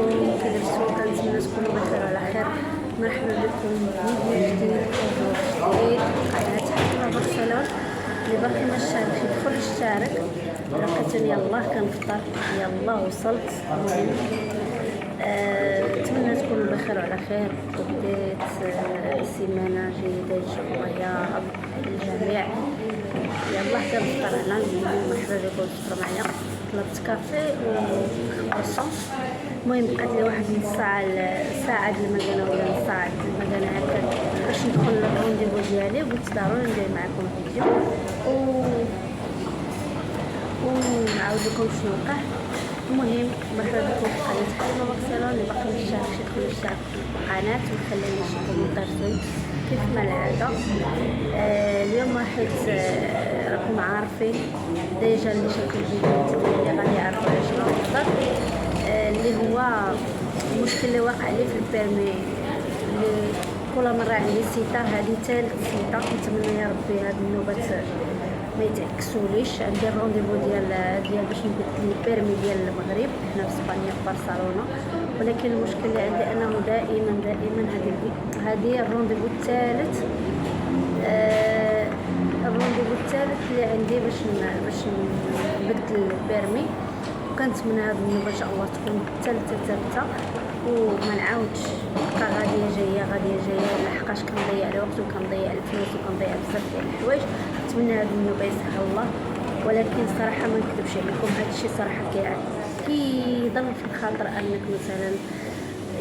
عليكم؟ كي درتو؟ كنتمنى تكونوا بخير وعلى خير. مرحبا بكم فيديو جديد جديد قناة حكمة برشلونة. اللي باقي ما شاركش يدخل يشترك. لقيتني يلاه كنفطر، يلاه وصلت. المهم نتمنى تكونوا بخير وعلى خير وبداية سيمانة جيدة ان شاء الله يا رب للجميع. يلاه كنفطر انا. مرحبا بكم تفطروا معايا. طلبت كافي وكرواسون. المهم بقات لي واحد نص ساعه د المكانه ولا نص ساعه د المكانه هكا باش ندخل للرونديفو ديالي. قلت ضروري ندير معكم فيديو ونعاود لكم شنو وقع. المهم مرحبا بكم في قناه حكمة برشلونة. اللي باقي ما يشاركش يدخل يشترك في القناه ويخلي لي شي كومونتير زوين كيف ما العاده. اليوم حيت راكم عارفين ديجا اللي شاف الفيديو ديالي غادي يعرفوا على شنو نهضر. اللي هو المشكل اللي واقع لي في البيرمي. اللي كل مره عندي سيطه، هذه ثالث سيطه. نتمنى يا ربي هاد النوبات ما يتعكسوليش. عندي الرونديفو ديال باش نبدل البيرمي ديال المغرب حنا في اسبانيا في برشلونه. ولكن المشكل اللي عندي انه دائما هذه الرونديفو الثالث. الرونديفو الثالث اللي عندي باش نبدل البيرمي. وكنتمنى هاد النوبه ان شاء الله تكون الثالثه وما نعاودش نبقى غاديه جايه لحقاش كنضيع الوقت وكنضيع الفلوس وكنضيع بزاف ديال الحوايج. نتمنى هاد النوبه يسهل الله. ولكن صراحه ما نكذبش عليكم، هاد الشيء صراحه كيضل في الخاطر انك مثلا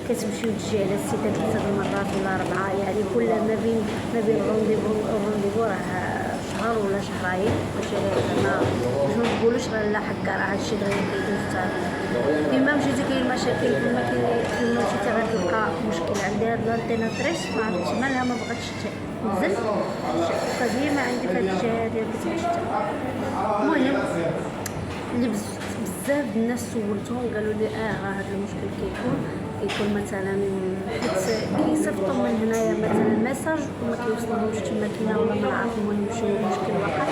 كتمشي وتجي على السيده 3 المرات ولا 4. يعني كل ما بين الرونديفو راه شهر ولا شهرين باش ما نقولوش لا حكا راه هادشي دغيا كيدوز حتى كيما مشيتي كاين مشاكل كيما مشيتي غتلقى مشكل. عندي هاد لانتيناتريس ما عرفتش مالها ما بغاتش تنزل قديمه عندي في هاد الجهه ديال كتمشي. المهم اللي بزاف الناس سولتهم قالوا لي راه هذا المشكل كيكون مثلا حيت كيصيفطوا من هنايا مثلا ميساج وما كيوصلهمش تما ولا ما نعرف. المهم شنو المشكل واقع.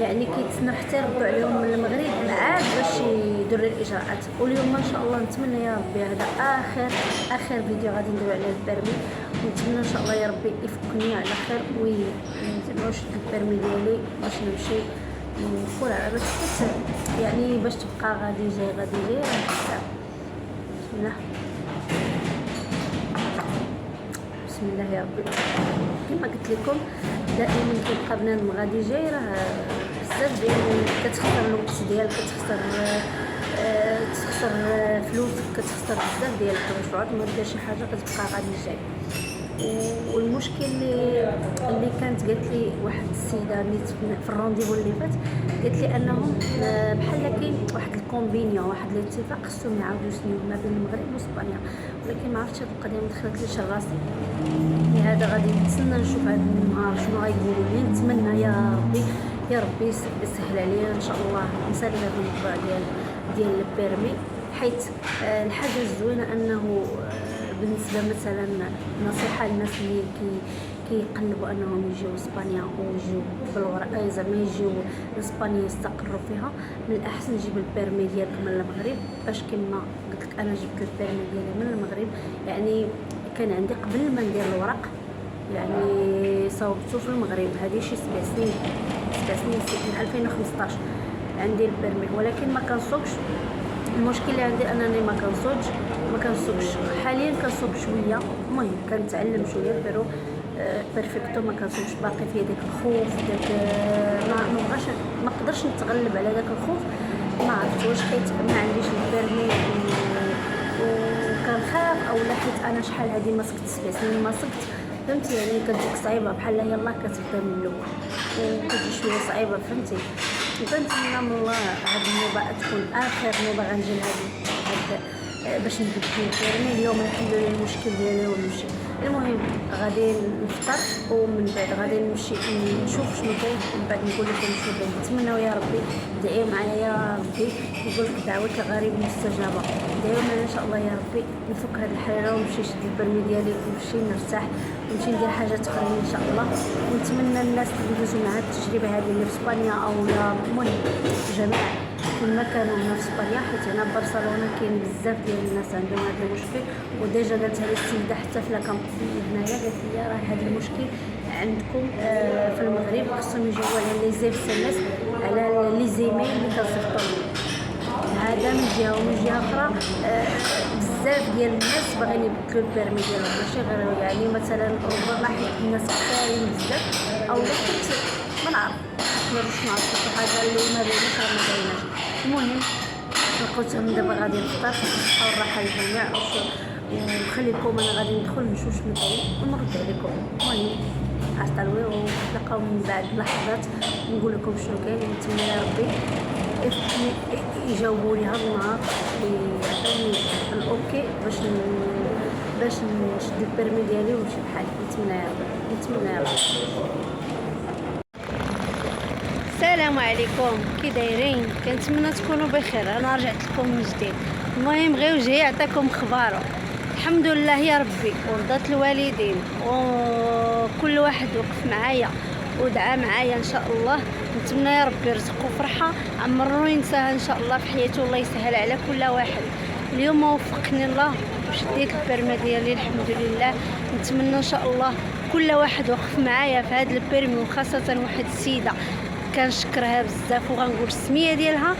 يعني كيتسنى حتى يردوا عليهم من المغرب عاد باش يديروا الاجراءات. واليوم ان شاء الله نتمنى يا ربي هذا اخر فيديو غادي نديرو على البيرمي. ونتمنى ان شاء الله يا ربي يفكني على خير ونشد البيرمي ديالي باش نمشي نقول على باش يعني باش تبقى غادي جاي بسم الله يا ربي. كما قلت لكم دائما كيبقى بنادم غادي جاي راه بزاف ديال كتخسر الوقت ديالك، كتخسر فلوسك، كتخسر بزاف ديال الحوايج. وعاد ما دير شي حاجه كتبقى غادي جاي. والمشكل اللي كانت قالت لي واحد السيده نيت في الرونديفو اللي فات، قالت لي انهم بحال كاين واحد الكومبينيون واحد الاتفاق خصهم يعاودوا يسنيوه ما بين المغرب واسبانيا. ولكن ما عرفتش هاد القضيه ما دخلتليش راسي. لهذا غادي نتسنى نشوف هاد النهار شنو غيقولوا لي. نتمنى يا ربي يسهل عليا ان شاء الله نسالي هذا الموضوع ديال البيرمي. حيت الحاجه الزوينه انه بالنسبه مثلا نصيحه للناس اللي كيقلبوا انهم يجيو اسبانيا ويجيو بالورقه زعما يجيو اسبانيا يستقروا فيها، من الاحسن نجيب البيرمي ديالك من المغرب. باش كما قلت لك انا جبت البيرمي ديالي من المغرب. يعني كان عندي قبل ما ندير الورق يعني صوبته في المغرب. هذه شي 7 سنين من 2015 عندي البيرمي. ولكن ما كنصوبش. المشكل اللي عندي انني ما كنصوبش حاليا. كنصوب شويه. المهم كنتعلم شويه بيرو بيرفكتو. ما كنصوبش باقي في داك الخوف داك ما نقدرش نتغلب على داك الخوف. ما عرفت واش حيت ما عنديش البيرمي وكنخاف اولا حيت انا شحال هادي ما سكت 7 سنين ما سكت. فهمتي يعني كتجيك صعيبه بحال يلاه كتبدا من الاول وكتجي شويه صعيبه. فهمتي كنتمنى من الله هاد النوبه تكون اخر نوبه غنجي لهاد باش نبدل البيرمي. اليوم نحلوا لي المشكل ديالي ونمشي. المهم غادي نفطر ومن بعد غادي نمشي نشوف شنو كاين ومن بعد نقول لكم شنو كاين. نتمنوا يا ربي ادعيو معايا يا ربي. يقول لك دعوه الغريب مستجابه. ادعيو معايا ان شاء الله يا ربي نفك هاد الحيره ونمشي نشد البيرمي ديالي ونمشي نرتاح ونمشي ندير حاجات اخرين ان شاء الله. ونتمنى الناس اللي دوزوا مع هاد التجربه هذه اللي في اسبانيا او المهم جميع كما كانوا هنا في اسبانيا، حيت هنا في برشلونه كاين بزاف ديال الناس عندهم هذا المشكل. وديجا قالتها لي السيده حتى في لاكامب هنايا، قالت لي راه هذا المشكل عندكم في المغرب، خصهم يجيو على لي زيف سمس على لي زيميل اللي كنصيفطوا. هذا من جهه، ومن جهه اخرى بزاف ديال الناس باغيين يبدلوا البيرمي ديالهم، ماشي غير يعني مثلا ربما حيت الناس كثارين بزاف، او لا كنت ما نعرف واش نعرف شي حاجه اللي ما بيناش ما كايناش. المهم لقيتهم دابا غادي نفطر، كنصحوا الراحه للجميع، وخليكم انا غادي ندخل نشوف شنو كاين ونرد عليكم. المهم عطاوي ونتلاقاو من بعد لحظات نقول لكم شنو كاين. نتمنى يا ربي يجاوبوا لي هذا النهار ويعطوني الاوكي باش نشد البيرمي ديالي ونمشي بحالي. نتمنى يا ربي، نتمنى يا ربي. السلام عليكم، كي دايرين؟ كنتمنى تكونوا بخير. انا رجعت لكم من جديد. المهم غير وجهي يعطيكم اخباره. الحمد لله يا ربي، ورضات الوالدين وكل واحد وقف معايا ودعا معايا ان شاء الله. نتمنى يا ربي يرزقوا فرحه عمرو ينساها ان شاء الله في حياته، الله يسهل على كل واحد. اليوم وفقني الله وشديت البيرمي ديالي الحمد لله. نتمنى ان شاء الله كل واحد وقف معايا في هذا البيرمي، وخاصه واحد السيده كنشكرها بزاف وغنقول السميه ديالها،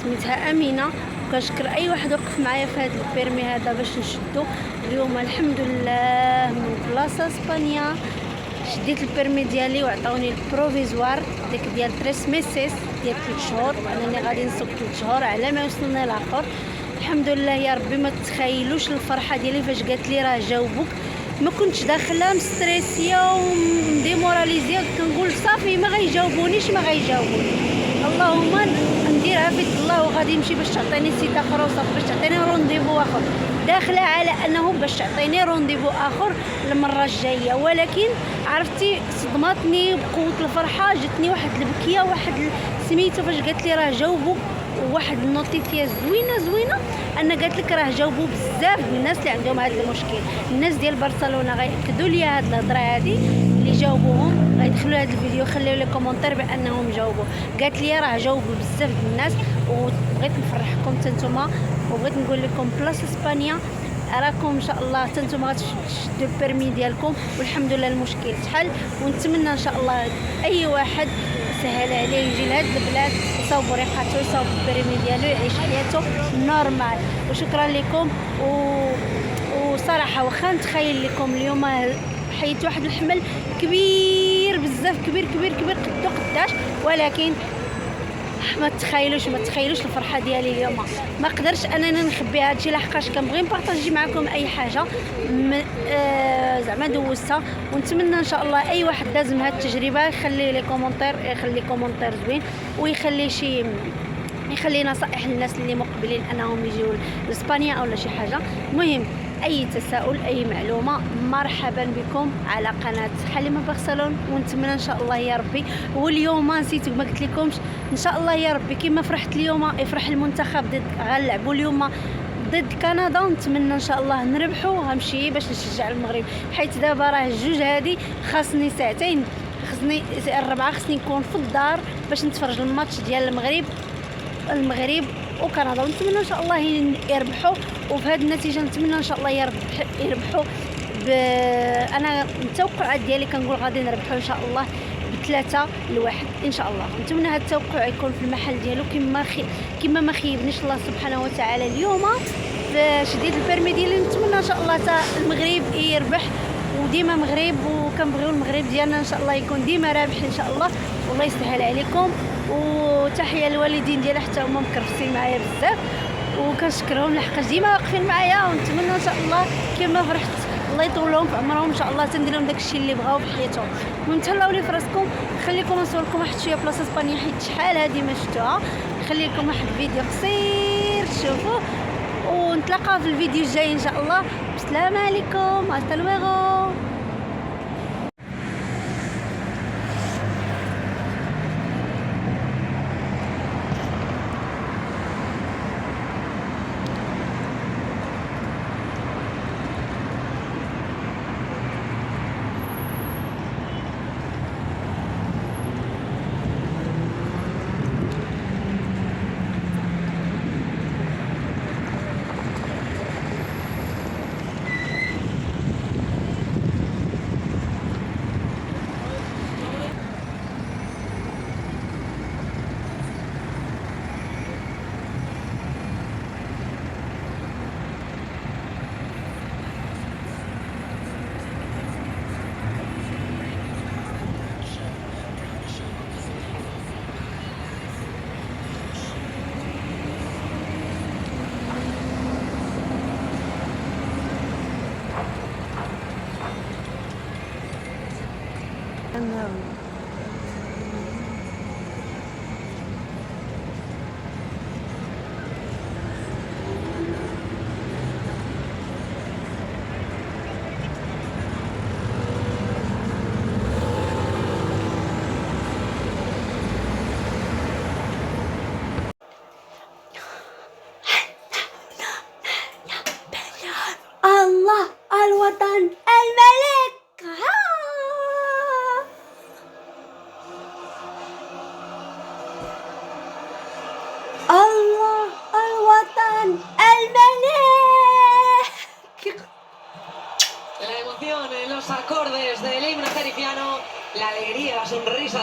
سميتها امينه. وكنشكر اي واحد وقف معايا في هذا البيرمي هذا باش نشدو. اليوم الحمد لله من بلاصه اسبانيا شديت البيرمي ديالي وعطاوني البروفيزوار ديك ديال 3 ميسيس ديال 3 شهور، انني غادي نسوق 3 شهور على ما وصلنا لاخر. الحمد لله يا ربي. ما تتخيلوش الفرحه ديالي فاش قالت لي راه جاوبوك. ما كنتش داخله مستريسيه ومديموراليزيه، كنقول صافي ما غيجاوبونيش ما غيجاوبوني، اللهم نديرها في الله وغادي نمشي باش تعطيني سيت اخر وصافي باش تعطيني رونديفو اخر. داخله على انه باش تعطيني رونديفو اخر المره الجايه، ولكن عرفتي صدمتني بقوه الفرحه. جاتني واحد البكيه، واحد سميتو فاش قالت لي راه جاوبوك. وواحد النوتيفيا زوينه انا قالت لك راه جاوبوا بزاف من الناس اللي عندهم هذا المشكل. الناس ديال برشلونه غياكدوا لي هاد الهضره هذه اللي جاوبوهم، غيدخلوا هذا الفيديو خليو لي كومونتير بانهم جاوبوا. قالت لي راه جاوبوا بزاف من الناس. وبغيت نفرحكم نتوما، وبغيت نقول لكم بلاصه اسبانيا راكم ان شاء الله نتوما غتشدوا البيرمي ديالكم، والحمد لله المشكل تحل. ونتمنى ان شاء الله اي واحد سهل عليه يجي لهاد البلاد يصاوب ريحته يصاوب البيرمي ديالو يعيش حياته نورمال. وشكرا لكم. وصراحه واخا نتخيل لكم اليوم حيت واحد الحمل كبير بزاف، كبير قدو قداش، ولكن ما تخيلوش الفرحه ديالي اليوم. ما قدرش انني نخبي هادشي لحقاش كنبغي نبارطاجي معكم اي حاجه زعما دوزتها. ونتمنى ان شاء الله اي واحد لازم هاد التجربه يخلي كومونتير زوين، يخلي نصائح للناس اللي مقبلين انهم يجيو لاسبانيا او شي حاجه. المهم اي تساؤل اي معلومه مرحبا بكم على قناه حليمه برشلونه. ونتمنى ان شاء الله يا ربي. واليوم نسيت ما قلت لكمش، ان شاء الله يا ربي كما فرحت اليوم يفرح المنتخب غنلعبوا اليوم ضد كندا. نتمنى ان شاء الله نربحوا. غنمشي باش نشجع المغرب، حيت دابا راه الجوج هادي خاصني ساعتين، خاصني الربعه خاصني نكون في الدار باش نتفرج الماتش ديال المغرب وكندا. ونتمنى ان شاء الله يربحوا. وفي هذه النتيجه نتمنى ان شاء الله يربحوا. انا التوقعات ديالي كنقول غادي نربحوا ان شاء الله ب3-1 ان شاء الله. نتمنى هذا التوقع يكون في المحل ديالو كما ما خيبنيش الله سبحانه وتعالى اليوم شديد البيرمي ديالي. نتمنى ان شاء الله المغرب يربح، وديما مغرب، وكنبغيو المغرب ديالنا ان شاء الله يكون ديما رابح ان شاء الله، والله يسهل عليكم. وتحيه للوالدين ديالي حتى هما مكرفسين معايا بزاف، وكنشكرهم لحقاش ديما واقفين معايا. ونتمنى ان شاء الله كما فرحت الله يطول لهم في عمرهم ان شاء الله، تندير لهم داكشي اللي بغاو في حياتهم. وتهلاو لي في راسكم. خليكم نصوركم واحد شويه بلاصه اسبانيا حيت شحال هذه ما شفتوها. نخلي لكم واحد الفيديو قصير تشوفوه، ونتلاقاو في الفيديو الجاي ان شاء الله. السلام عليكم، هasta luego. الوطن الملك. الله الوطن الملك. La emoción en los acordes del himno jericiano, la alegría, la sonrisa.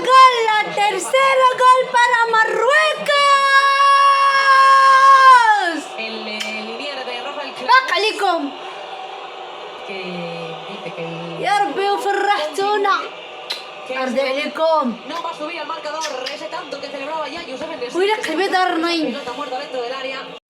Gol, la tercera gol para Marruecos. El linier de Rafael باق عليكم que dice que يا ربي وفرحتونا. أرضي عليكم. no va a subir al marcador ese tanto que celebraba ya Josep Enesí. ويلك قلبي ضرني. Pelota muerta dentro del área.